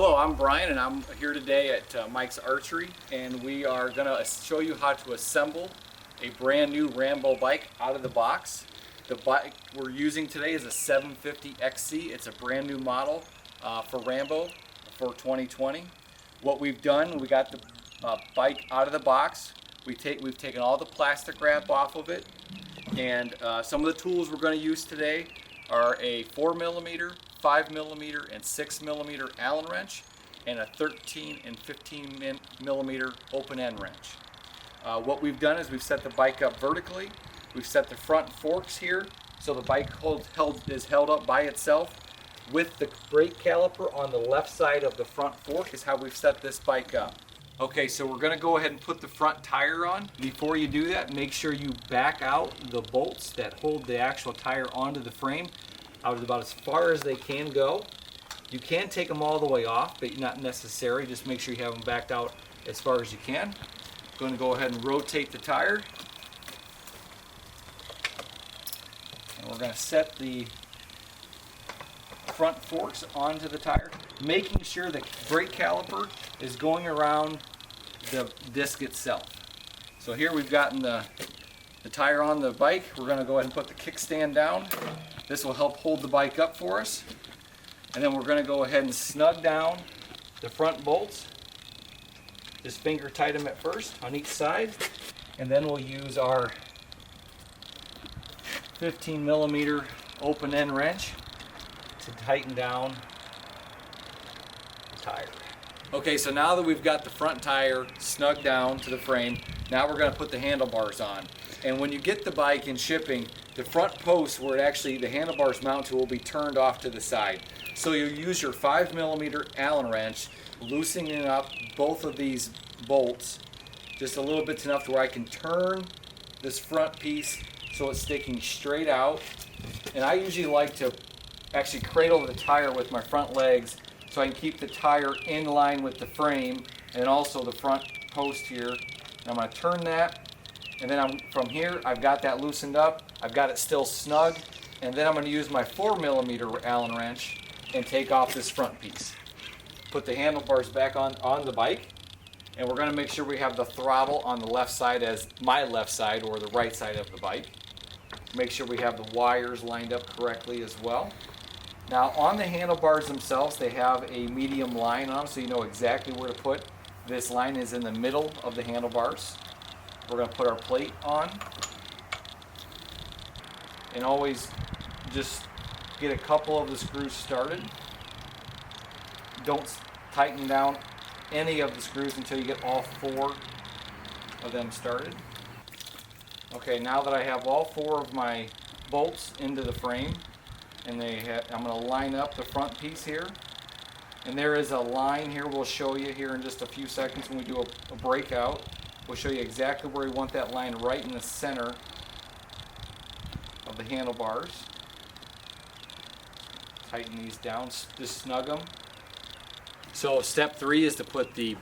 Hello, I'm Brian and I'm here today at Mike's Archery, and we are going to show you how to assemble a brand new Rambo bike out of the box. The bike we're using today is a 750 XC. It's a brand new model for Rambo for 2020. What we've done, we got the bike out of the box. We've taken all the plastic wrap off of it, and some of the tools we're going to use today are a 4mm, 5mm, and 6mm Allen wrench, and a 13 and 15mm open end wrench. What we've done is we've set the bike up vertically. We've set the front forks here so the bike is held up by itself with the brake caliper on the left side of the front fork is how we've set this bike up. Okay, so we're going to go ahead and put the front tire on. Before you do that, make sure you back out the bolts that hold the actual tire onto the frame out about as far as they can go. You can take them all the way off, but not necessary. Just make sure you have them backed out as far as you can. I'm going to go ahead and rotate the tire. And we're going to set the front forks onto the tire, making sure the brake caliper is going around the disc itself. So here we've gotten the tire on the bike. We're going to go ahead and put the kickstand down. This will help hold the bike up for us. And then we're going to go ahead and snug down the front bolts. Just finger tight them at first on each side. And then we'll use our 15mm open end wrench to tighten down the tire. Okay, so now that we've got the front tire snug down to the frame, now we're going to put the handlebars on. And when you get the bike in shipping, the front post where the handlebars mount to will be turned off to the side. So you'll use your 5mm Allen wrench, loosening up both of these bolts just a little bit enough to where I can turn this front piece so it's sticking straight out. And I usually like to actually cradle the tire with my front legs so I can keep the tire in line with the frame and also the front post here. And I'm going to turn that, and then from here I've got that loosened up, I've got it still snug, and then I'm going to use my 4mm Allen wrench and take off this front piece. Put the handlebars back on the bike, and we're going to make sure we have the throttle on the left side as my left side or the right side of the bike. Make sure we have the wires lined up correctly as well. Now on the handlebars themselves, they have a medium line on them, so you know exactly where to put. This line is in the middle of the handlebars. We're going to put our plate on, and always just get a couple of the screws started. Don't tighten down any of the screws until you get all 4 of them started. Okay, now that I have all 4 of my bolts into the frame, and I'm going to line up the front piece here. And there is a line here we'll show you here in just a few seconds when we do a breakout. We'll show you exactly where we want that line right in the center of the handlebars. Tighten these down, just snug them. So step 3 is to put the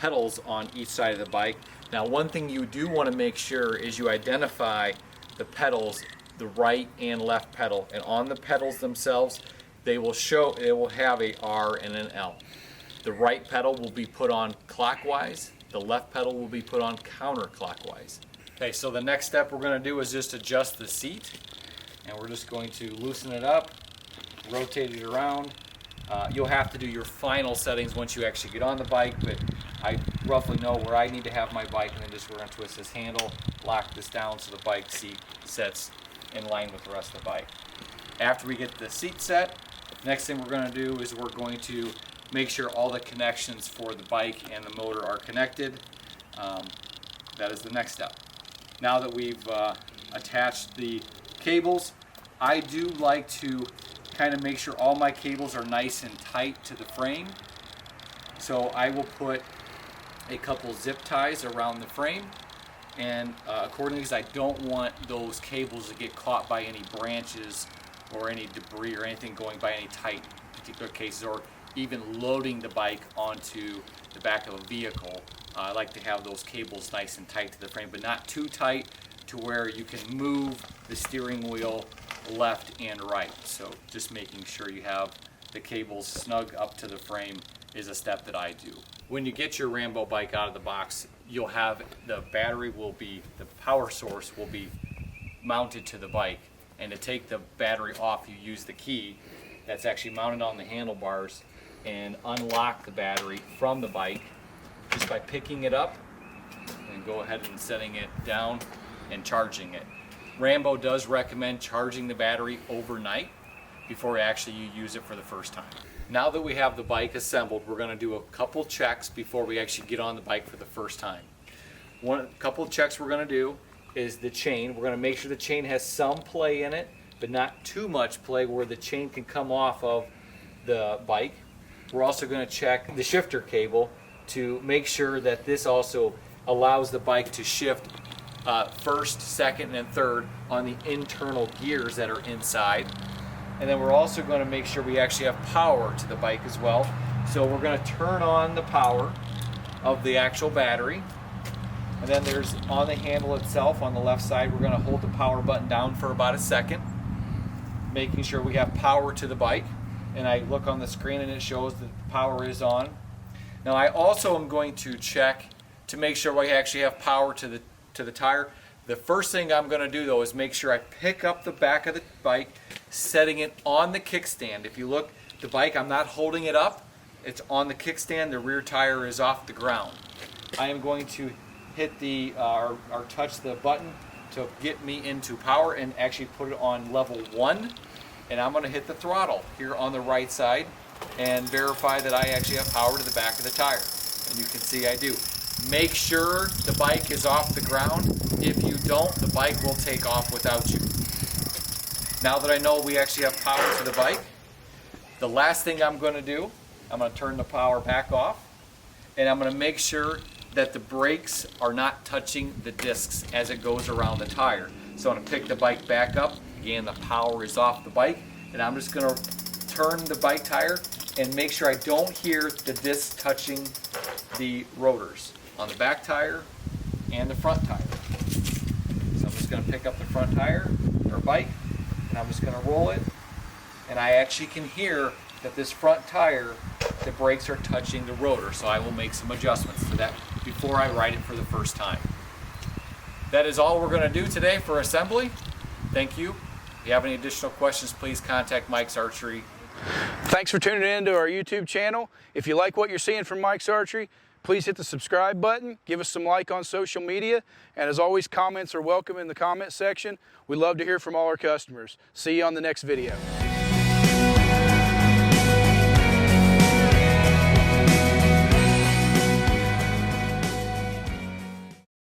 pedals on each side of the bike. Now one thing you do want to make sure is you identify the pedals, the right and left pedal, and on the pedals themselves they will have a R and an L. The right pedal will be put on clockwise, the left pedal will be put on counterclockwise. Okay, so the next step we're going to do is just adjust the seat, and we're just going to loosen it up, rotate it around. You'll have to do your final settings once you actually get on the bike, but I roughly know where I need to have my bike, and then we're going to twist this handle, lock this down so the bike seat sets in line with the rest of the bike. After we get the seat set, next thing we're going to do is we're going to make sure all the connections for the bike and the motor are connected. That is the next step. Now that we've attached the cables, I do like to kind of make sure all my cables are nice and tight to the frame. So I will put a couple zip ties around the frame, and accordingly, because I don't want those cables to get caught by any branches or any debris or anything going by any tight particular cases, or even loading the bike onto the back of a vehicle. I like to have those cables nice and tight to the frame, but not too tight to where you can move the steering wheel left and right. So just making sure you have the cables snug up to the frame is a step that I do. When you get your Rambo bike out of the box, you'll have the battery the power source will be mounted to the bike. And to take the battery off, you use the key that's actually mounted on the handlebars and unlock the battery from the bike just by picking it up and go ahead and setting it down and charging it. Rambo does recommend charging the battery overnight before actually you use it for the first time. Now that we have the bike assembled, we're going to do a couple checks before we actually get on the bike for the first time. One couple of checks we're going to do is the chain. We're going to make sure the chain has some play in it, but not too much play where the chain can come off of the bike. We're also going to check the shifter cable to make sure that this also allows the bike to shift first, second, and third on the internal gears that are inside. And then we're also going to make sure we actually have power to the bike as well. So we're going to turn on the power of the actual battery. And then there's on the handle itself on the left side, we're going to hold the power button down for about a second, making sure we have power to the bike. And I look on the screen and it shows that the power is on. Now I also am going to check to make sure we actually have power to the tire. The first thing I'm going to do though is make sure I pick up the back of the bike, setting it on the kickstand. If you look, the bike, I'm not holding it up, it's on the kickstand, the rear tire is off the ground. I am going to hit or touch the button to get me into power and actually put it on level 1. And I'm going to hit the throttle here on the right side and verify that I actually have power to the back of the tire. And you can see I do. Make sure the bike is off the ground. If you don't, the bike will take off without you. Now that I know we actually have power to the bike, the last thing I'm going to do, I'm going to turn the power back off, and I'm going to make sure that the brakes are not touching the discs as it goes around the tire. So I'm going to pick the bike back up. Again, the power is off the bike, and I'm just going to turn the bike tire and make sure I don't hear the discs touching the rotors on the back tire and the front tire. So I'm just going to pick up the front tire or bike, and I'm just going to roll it, and I actually can hear that this front tire, the brakes are touching the rotor, so I will make some adjustments to that before I ride it for the first time. That is all we're going to do today for assembly. Thank you. If you have any additional questions, please contact Mike's Archery. Thanks for tuning in to our YouTube channel. If you like what you're seeing from Mike's Archery, please hit the subscribe button, give us some like on social media, and as always, comments are welcome in the comment section. We love to hear from all our customers. See you on the next video.